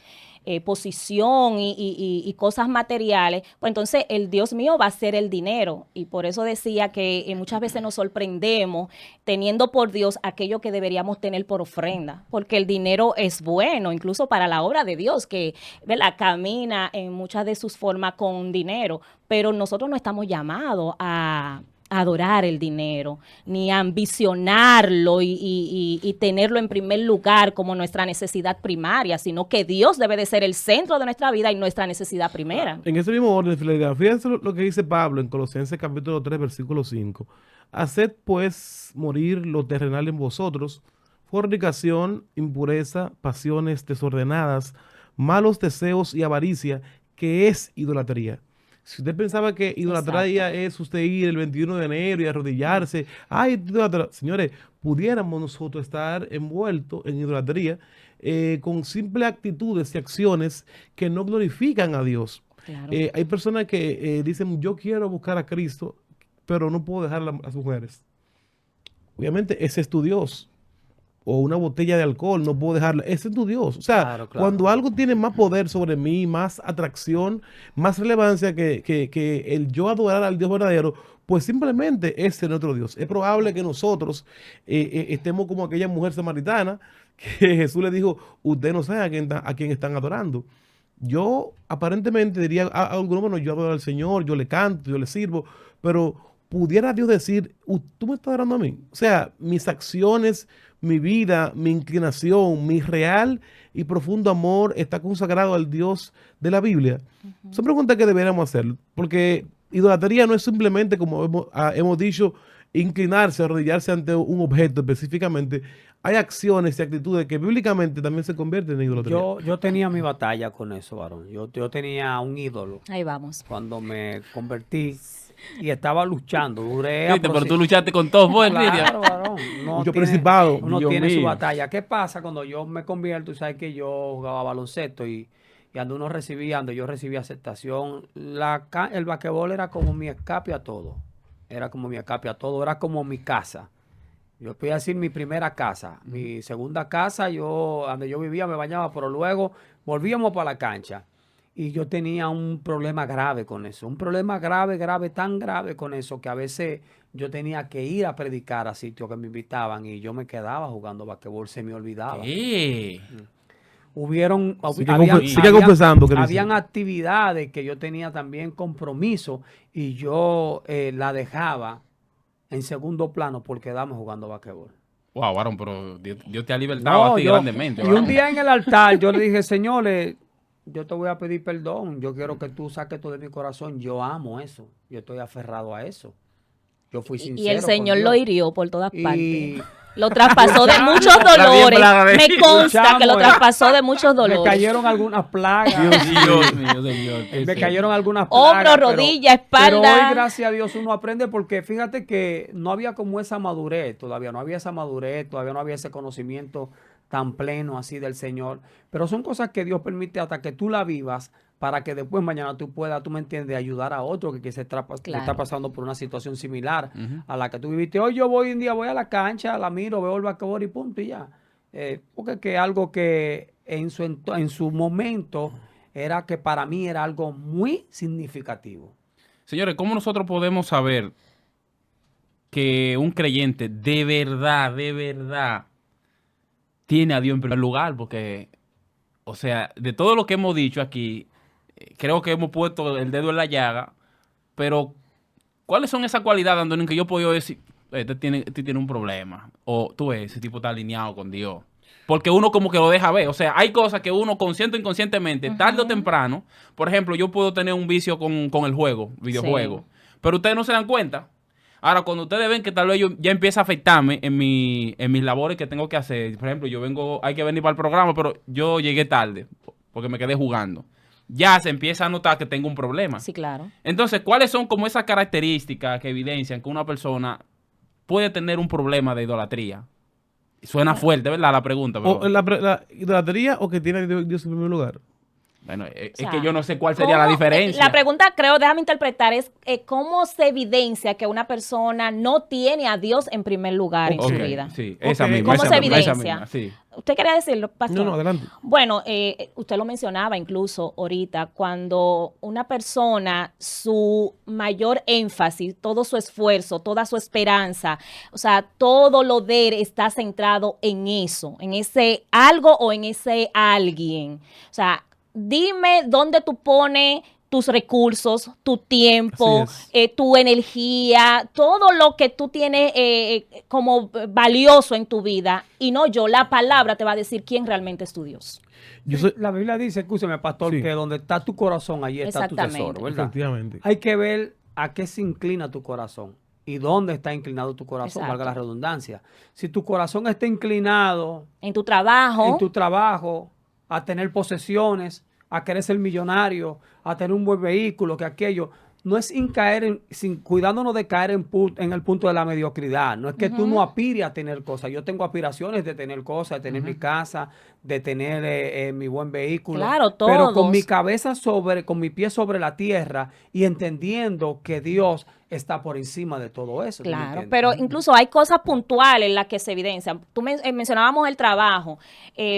Speaker 3: posición y cosas materiales, pues entonces el Dios mío va a ser el dinero. Y por eso decía que muchas veces nos sorprendemos teniendo por Dios aquello que deberíamos tener por ofrenda, porque el dinero es bueno, incluso para la obra de Dios, que, ¿verdad?, camina en muchas de sus formas con dinero, pero nosotros no estamos llamados a adorar el dinero, ni ambicionarlo y tenerlo en primer lugar como nuestra necesidad primaria, sino que Dios debe de ser el centro de nuestra vida y nuestra necesidad primera.
Speaker 4: En ese mismo orden, fidelidad, fíjense lo que dice Pablo en Colosenses capítulo 3, versículo 5. Haced pues morir lo terrenal en vosotros, fornicación, impureza, pasiones desordenadas, malos deseos y avaricia, que es idolatría. Si usted pensaba que idolatría es usted ir el 21 de enero y arrodillarse, señores, pudiéramos nosotros estar envueltos en idolatría con simples actitudes y acciones que no glorifican a Dios. Claro. Hay personas que dicen, yo quiero buscar a Cristo, pero no puedo dejar a las mujeres. Obviamente, ese es tu Dios. O una botella de alcohol, no puedo dejarla. Ese es tu Dios. O sea, claro. Cuando algo tiene más poder sobre mí, más atracción, más relevancia que el yo adorar al Dios verdadero, pues simplemente ese es nuestro Dios. Es probable que nosotros estemos como aquella mujer samaritana que Jesús le dijo, usted no sabe a quién están adorando. Yo aparentemente diría a algunos, bueno, yo adoro al Señor, yo le canto, yo le sirvo, pero pudiera Dios decir, tú me estás adorando a mí. O sea, mis acciones, mi vida, mi inclinación, mi real y profundo amor está consagrado al Dios de la Biblia. Son preguntas que deberíamos hacer, porque idolatría no es simplemente, como hemos dicho, inclinarse, arrodillarse ante un objeto específicamente. Hay acciones y actitudes que bíblicamente también se convierten en idolatría.
Speaker 2: Yo tenía mi batalla con eso, varón. Yo tenía un ídolo.
Speaker 3: Ahí vamos.
Speaker 2: Cuando me convertí y estaba luchando, duré.
Speaker 1: Sí, pero tú luchaste con todo, pues,
Speaker 2: claro, varón.
Speaker 4: Mucho principado.
Speaker 2: Uno tiene su batalla. ¿Qué pasa cuando yo me convierto? Sabes que yo jugaba baloncesto y ando yo recibía aceptación. El basquetbol era como mi escape a todo. Era como mi escape a todo. Era como mi casa. Yo podía decir mi primera casa. Mi segunda casa, donde yo vivía, me bañaba, pero luego volvíamos para la cancha. Y yo tenía un problema grave con eso. Un problema grave, tan grave con eso, que a veces yo tenía que ir a predicar a sitios que me invitaban y yo me quedaba jugando basquetbol, se me olvidaba.
Speaker 1: ¿Qué?
Speaker 2: Habían actividades que yo tenía también compromiso y yo la dejaba en segundo plano por quedarme jugando basquetbol.
Speaker 1: Wow, varón, pero Dios te ha libertado a ti grandemente.
Speaker 2: Y un día en el altar yo le dije, señores, yo te voy a pedir perdón. Yo quiero que tú saques todo de mi corazón. Yo amo eso. Yo estoy aferrado a eso. Yo fui sincero.
Speaker 3: Y el Señor lo hirió por todas partes. Lo traspasó de muchos dolores. Me consta que lo traspasó de muchos dolores.
Speaker 2: Me cayeron algunas plagas.
Speaker 1: Dios mío, Señor.
Speaker 2: Me cayeron algunas plagas.
Speaker 3: Hombro, rodilla, espalda.
Speaker 2: Pero hoy, gracias a Dios, uno aprende porque fíjate que no había como esa madurez todavía. No había esa madurez, todavía no había ese conocimiento tan pleno así del Señor. Pero son cosas que Dios permite hasta que tú la vivas para que después mañana tú puedas, tú me entiendes, ayudar a otro que se está pasando por una situación similar a la que tú viviste. Hoy yo voy a la cancha, la miro, veo el basquetbol y punto y ya. Porque que algo que en su momento era que para mí era algo muy significativo.
Speaker 1: Señores, ¿cómo nosotros podemos saber que un creyente de verdad tiene a Dios en primer lugar? Porque, o sea, de todo lo que hemos dicho aquí, creo que hemos puesto el dedo en la llaga, pero ¿cuáles son esas cualidades, Antonio, en que yo puedo decir, este tiene un problema? O tú ves, ese tipo está alineado con Dios. Porque uno como que lo deja ver. O sea, hay cosas que uno consciente o inconscientemente, tarde o temprano, por ejemplo, yo puedo tener un vicio con el videojuego, pero ustedes no se dan cuenta. Ahora, cuando ustedes ven que tal vez yo ya empieza a afectarme en mis labores que tengo que hacer, por ejemplo, hay que venir para el programa, pero yo llegué tarde porque me quedé jugando. Ya se empieza a notar que tengo un problema.
Speaker 3: Sí, claro.
Speaker 1: Entonces, ¿cuáles son como esas características que evidencian que una persona puede tener un problema de idolatría? Suena fuerte, ¿verdad? La pregunta. Pero...
Speaker 4: ¿O la idolatría o que tiene a Dios en primer lugar?
Speaker 1: Bueno, es que yo no sé cuál sería la diferencia.
Speaker 3: La pregunta, déjame interpretar, es ¿cómo se evidencia que una persona no tiene a Dios en primer lugar en su vida?
Speaker 1: Sí, esa misma.
Speaker 3: ¿Cómo se evidencia?
Speaker 1: Sí.
Speaker 3: ¿Usted quería decirlo, pastor?
Speaker 4: No, adelante.
Speaker 3: Bueno, usted lo mencionaba incluso ahorita, cuando una persona, su mayor énfasis, todo su esfuerzo, toda su esperanza, o sea, todo lo de él está centrado en eso, en ese algo o en ese alguien. O sea, dime dónde tú pones tus recursos, tu tiempo, tu energía, todo lo que tú tienes como valioso en tu vida. Y no yo, la palabra te va a decir quién realmente es tu Dios.
Speaker 2: La Biblia dice, escúcheme, pastor, que donde está tu corazón, allí está tu tesoro, ¿verdad?
Speaker 4: Efectivamente.
Speaker 2: Hay que ver a qué se inclina tu corazón y dónde está inclinado tu corazón,
Speaker 3: Exacto.
Speaker 2: valga la redundancia. Si tu corazón está inclinado
Speaker 3: en tu trabajo,
Speaker 2: a tener posesiones, a querer ser millonario, a tener un buen vehículo, que aquello, no es cuidándonos de caer en el punto de la mediocridad. No es que tú no aspires a tener cosas. Yo tengo aspiraciones de tener cosas, de tener mi casa, de tener mi buen vehículo.
Speaker 3: Claro, todos.
Speaker 2: Pero con mi cabeza con mi pie sobre la tierra y entendiendo que Dios está por encima de todo eso.
Speaker 3: Claro, pero incluso hay cosas puntuales en las que se evidencian. Tú mencionábamos el trabajo.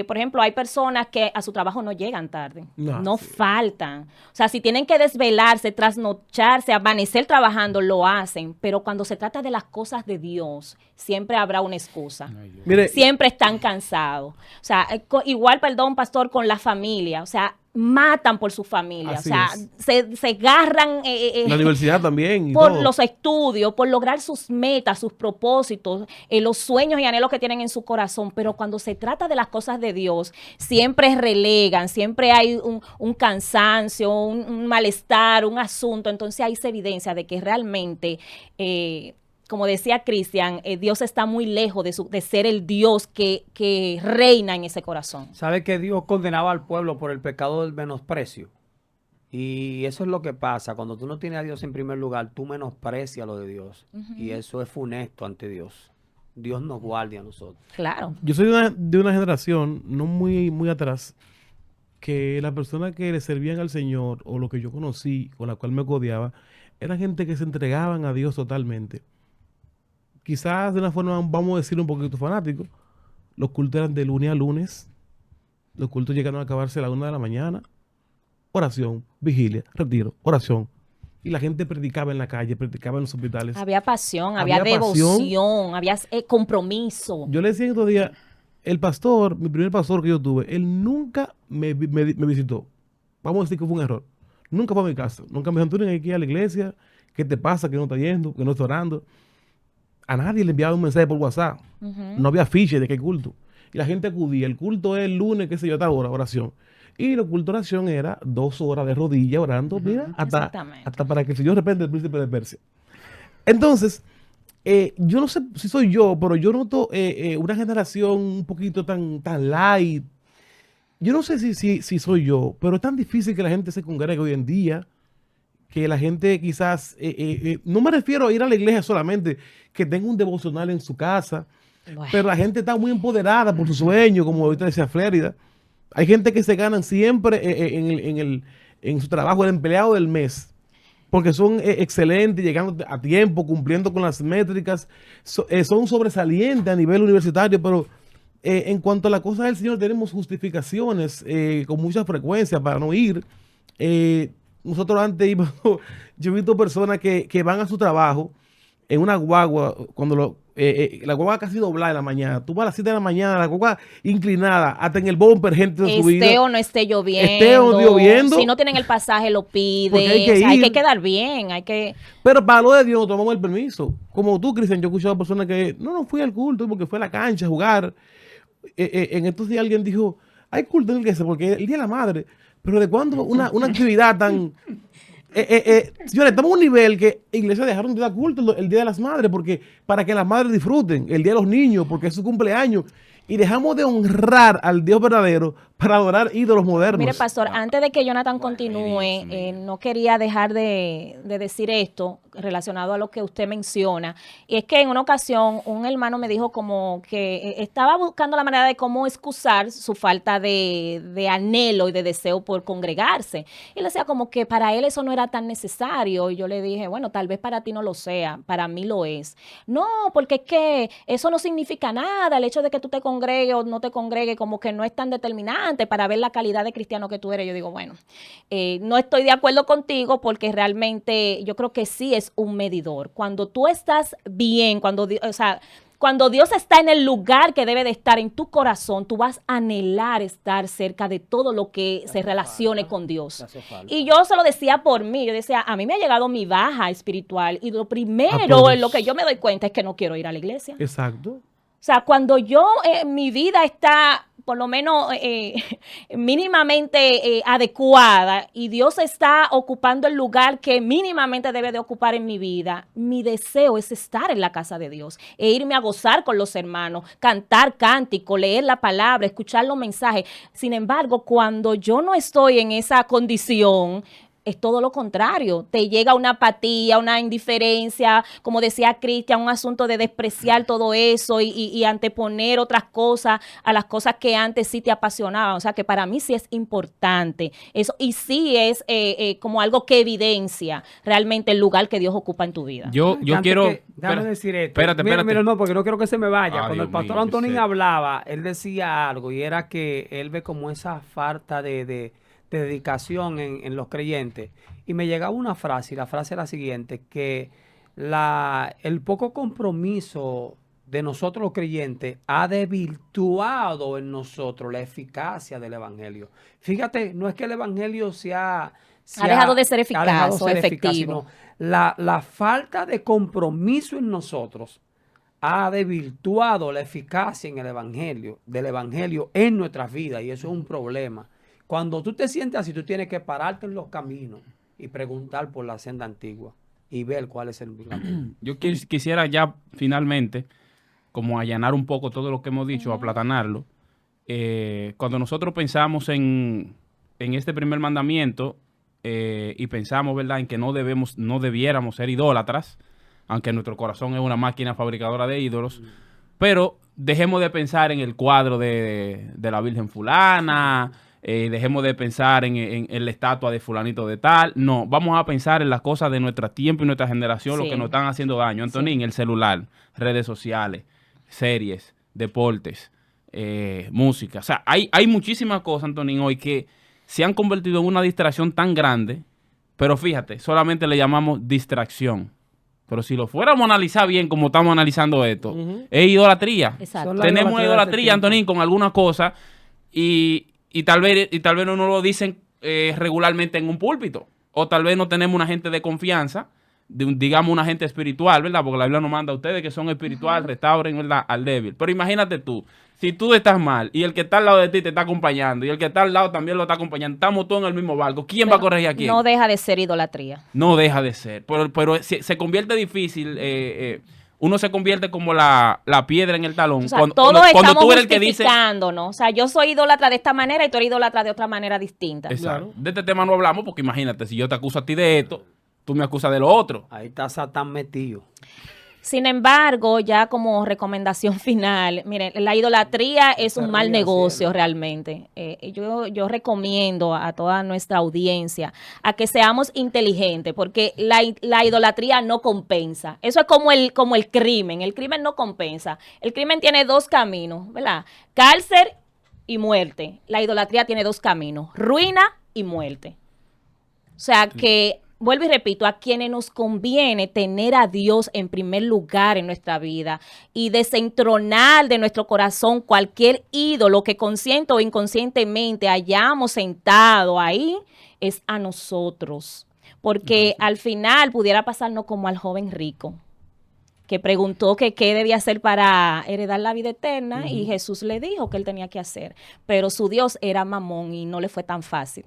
Speaker 3: Por ejemplo, hay personas que a su trabajo no llegan tarde, no faltan. O sea, si tienen que desvelarse, trasnocharse, amanecer trabajando, lo hacen. Pero cuando se trata de las cosas de Dios, siempre habrá una excusa.
Speaker 4: Mire,
Speaker 3: siempre están cansados. O sea, igual, perdón, pastor, con la familia. O sea, matan por su familia,
Speaker 4: Así
Speaker 3: o sea, se agarran
Speaker 4: la universidad también
Speaker 3: por
Speaker 4: todo.
Speaker 3: Los estudios, por lograr sus metas, sus propósitos, los sueños y anhelos que tienen en su corazón, pero cuando se trata de las cosas de Dios, siempre relegan, siempre hay un cansancio, un malestar, un asunto. Entonces ahí se evidencia de que realmente como decía Cristian, Dios está muy lejos de ser el Dios que reina en ese corazón.
Speaker 2: ¿Sabe que Dios condenaba al pueblo por el pecado del menosprecio? Y eso es lo que pasa. Cuando tú no tienes a Dios en primer lugar, tú menosprecias lo de Dios. Y eso es funesto ante Dios. Dios nos guarde a nosotros.
Speaker 3: Claro.
Speaker 4: Yo soy de una generación, no muy atrás, que la persona que le servían al Señor, o lo que yo conocí, con la cual me codeaba, era gente que se entregaban a Dios totalmente. Quizás de una forma, vamos a decir, un poquito fanático. Los cultos eran de lunes a lunes. Los cultos llegaron a acabarse a la 1 de la mañana. Oración, vigilia, retiro, oración. Y la gente predicaba en la calle, predicaba en los hospitales.
Speaker 3: Había pasión, había devoción, había compromiso.
Speaker 4: Yo le decía en estos días, el pastor, mi primer pastor que yo tuve, él nunca me visitó. Vamos a decir que fue un error. Nunca fue a mi casa. Nunca me dijo, Antonio, hay que ir a la iglesia. ¿Qué te pasa? Que no está yendo, que no está orando. A nadie le enviaba un mensaje por WhatsApp. No había fiche de qué culto. Y la gente acudía. El culto es el lunes, qué sé yo, a tal hora, oración. Y el culto de oración era 2 horas de rodilla orando, mira, hasta para que el Señor reprenda el príncipe de Persia. Entonces, yo no sé si soy yo, pero yo noto una generación un poquito tan light. Yo no sé si soy yo, pero es tan difícil que la gente se congregue hoy en día, que la gente quizás, no me refiero a ir a la iglesia solamente, que tenga un devocional en su casa, pero la gente está muy empoderada por su sueño, como ahorita decía Flérida. Hay gente que se ganan siempre en su trabajo el empleado del mes, porque son excelentes, llegando a tiempo, cumpliendo con las métricas, son sobresalientes a nivel universitario, pero en cuanto a la cosa del Señor tenemos justificaciones con mucha frecuencia para no ir. Nosotros antes íbamos, yo he visto personas que van a su trabajo en una guagua, cuando la guagua casi doblada en la mañana. Tú vas a las 7 de la mañana, la guagua inclinada, hasta en el bumper, gente de subida.
Speaker 3: Esté o no esté lloviendo.
Speaker 4: Esté o no lloviendo.
Speaker 3: Si no tienen el pasaje, lo piden.
Speaker 4: Hay
Speaker 3: que quedar bien, hay que...
Speaker 4: Pero para lo de Dios, tomamos el permiso. Como tú, Cristian, yo he escuchado a personas que no fui al culto porque fue a la cancha a jugar. En estos días alguien dijo, hay culto en la iglesia porque el Día de la Madre. Pero ¿de cuándo una actividad tan Señores, estamos a un nivel que iglesias dejaron de dar culto el Día de las Madres porque para que las madres disfruten, el Día de los Niños porque es su cumpleaños. Y dejamos de honrar al Dios verdadero para adorar ídolos modernos.
Speaker 3: Mire, pastor, antes de que Jonathan continúe, no quería dejar de decir esto relacionado a lo que usted menciona. Y es que en una ocasión un hermano me dijo como que estaba buscando la manera de cómo excusar su falta de anhelo y de deseo por congregarse. Y le decía como que para él eso no era tan necesario. Y yo le dije, bueno, tal vez para ti no lo sea, para mí lo es. No, porque es que eso no significa nada, el hecho de que tú te congregue o no te congregue como que no es tan determinante para ver la calidad de cristiano que tú eres. Yo digo, bueno, no estoy de acuerdo contigo porque realmente yo creo que sí es un medidor. Cuando tú estás bien, cuando Dios está en el lugar que debe de estar en tu corazón, tú vas a anhelar estar cerca de todo lo que se relacione con Dios. Y yo se lo decía por mí, yo decía, a mí me ha llegado mi baja espiritual y lo primero en lo que yo me doy cuenta es que no quiero ir a la iglesia.
Speaker 4: Exacto.
Speaker 3: O sea, cuando mi vida está por lo menos mínimamente adecuada y Dios está ocupando el lugar que mínimamente debe de ocupar en mi vida, mi deseo es estar en la casa de Dios e irme a gozar con los hermanos, cantar cántico, leer la palabra, escuchar los mensajes. Sin embargo, cuando yo no estoy en esa condición, es todo lo contrario, te llega una apatía, una indiferencia, como decía Cristian, un asunto de despreciar todo eso y anteponer otras cosas a las cosas que antes sí te apasionaban. O sea que para mí sí es importante eso y sí es como algo que evidencia realmente el lugar que Dios ocupa en tu vida.
Speaker 2: Yo quiero... Déjame decir esto. Espérate. Mira, no, porque no quiero que se me vaya. Cuando el pastor Antonín hablaba, él decía algo y era que él ve como esa falta de dedicación en los creyentes. Y me llegaba una frase, y la frase era la siguiente, que el poco compromiso de nosotros los creyentes ha desvirtuado en nosotros la eficacia del evangelio. Fíjate, no es que el evangelio ha dejado de ser eficaz o efectivo, sino la falta de compromiso en nosotros ha desvirtuado la eficacia en el evangelio, del evangelio en nuestras vidas, y eso es un problema. Cuando tú te sientes así, tú tienes que pararte en los caminos y preguntar por la senda antigua y ver cuál es el camino.
Speaker 1: Yo quisiera ya finalmente como allanar un poco todo lo que hemos dicho, aplatanarlo. Cuando nosotros pensamos en este primer mandamiento y pensamos, ¿verdad?, en que no debiéramos ser idólatras, aunque nuestro corazón es una máquina fabricadora de ídolos, pero dejemos de pensar en el cuadro de la Virgen fulana, dejemos de pensar en la estatua de fulanito de tal. No, vamos a pensar en las cosas de nuestro tiempo y nuestra generación, lo que nos están haciendo daño. Antonín, el celular, redes sociales, series, deportes, música. O sea, hay muchísimas cosas, Antonín, hoy que se han convertido en una distracción tan grande, pero fíjate, solamente le llamamos distracción. Pero si lo fuéramos a analizar bien como estamos analizando esto, es idolatría. Exacto. Tenemos idolatría, Antonín, con algunas cosas y tal vez no nos lo dicen regularmente en un púlpito. O tal vez no tenemos una gente de confianza, digamos una gente espiritual, ¿verdad? Porque la Biblia nos manda a ustedes que son espirituales, restauren, ¿verdad?, al débil. Pero imagínate tú, si tú estás mal y el que está al lado de ti te está acompañando y el que está al lado también lo está acompañando, estamos todos en el mismo barco, ¿quién va a corregir a quién?
Speaker 3: No deja de ser idolatría.
Speaker 1: No deja de ser, pero se convierte difícil, uno se convierte como la piedra en el talón.
Speaker 3: O sea, cuando tú eres el que dice, ¿no? O sea, yo soy idólatra de esta manera y tú eres idólatra de otra manera distinta.
Speaker 1: Exacto. Claro. De este tema no hablamos porque imagínate, si yo te acuso a ti de esto, tú me acusas de lo otro.
Speaker 2: Ahí está Satán metido.
Speaker 3: Sin embargo, ya como recomendación final, miren, la idolatría es un mal negocio realmente. Yo recomiendo a toda nuestra audiencia a que seamos inteligentes, porque la idolatría no compensa. Eso es como el crimen. El crimen no compensa. El crimen tiene dos caminos, ¿verdad? Cárcel y muerte. La idolatría tiene dos caminos, ruina y muerte. O sea que... Vuelvo y repito, a quienes nos conviene tener a Dios en primer lugar en nuestra vida y desentronar de nuestro corazón cualquier ídolo que consciente o inconscientemente hayamos sentado ahí, es a nosotros. Porque al final pudiera pasarnos como al joven rico, que preguntó que qué debía hacer para heredar la vida eterna y Jesús le dijo que él tenía que hacer. Pero su Dios era Mamón y no le fue tan fácil.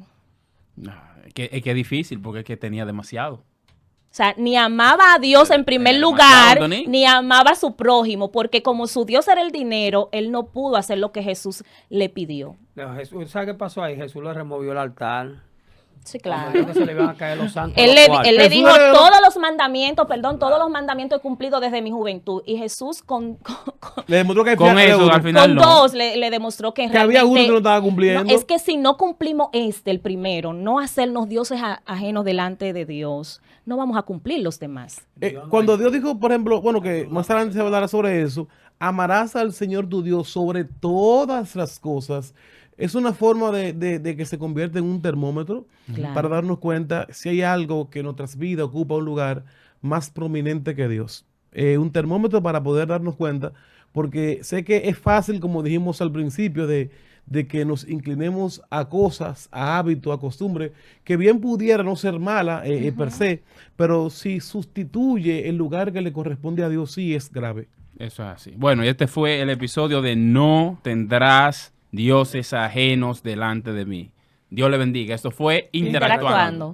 Speaker 1: Es que es difícil porque es que tenía demasiado.
Speaker 3: O sea, ni amaba a Dios en primer lugar, ni amaba a su prójimo, porque como su Dios era el dinero, él no pudo hacer lo que Jesús le pidió.
Speaker 2: ¿Sabe qué pasó ahí? Jesús le removió el altar.
Speaker 3: Sí, claro.
Speaker 2: Que se le iban a caer los santos.
Speaker 3: Él le dijo todos los mandamientos, todos los mandamientos he cumplido desde mi juventud. Y Jesús
Speaker 4: le demostró que
Speaker 1: con eso al final
Speaker 3: con dos le demostró que realmente
Speaker 4: había uno que no estaba cumpliendo.
Speaker 3: No, es que si no cumplimos el primero, no hacernos dioses ajenos delante de Dios, no vamos a cumplir los demás.
Speaker 4: Cuando Dios dijo, por ejemplo, bueno, que más adelante se hablará sobre eso, amarás al Señor tu Dios sobre todas las cosas. Es una forma de que se convierte en un termómetro para darnos cuenta si hay algo que en nuestras vidas ocupa un lugar más prominente que Dios. Un termómetro para poder darnos cuenta, porque sé que es fácil, como dijimos al principio, de que nos inclinemos a cosas, a hábitos, a costumbres, que bien pudiera no ser mala per se, pero si sustituye el lugar que le corresponde a Dios, sí es grave.
Speaker 1: Eso es así. Bueno, y este fue el episodio de No tendrás dioses ajenos delante de mí. Dios le bendiga. Esto fue Interactuando.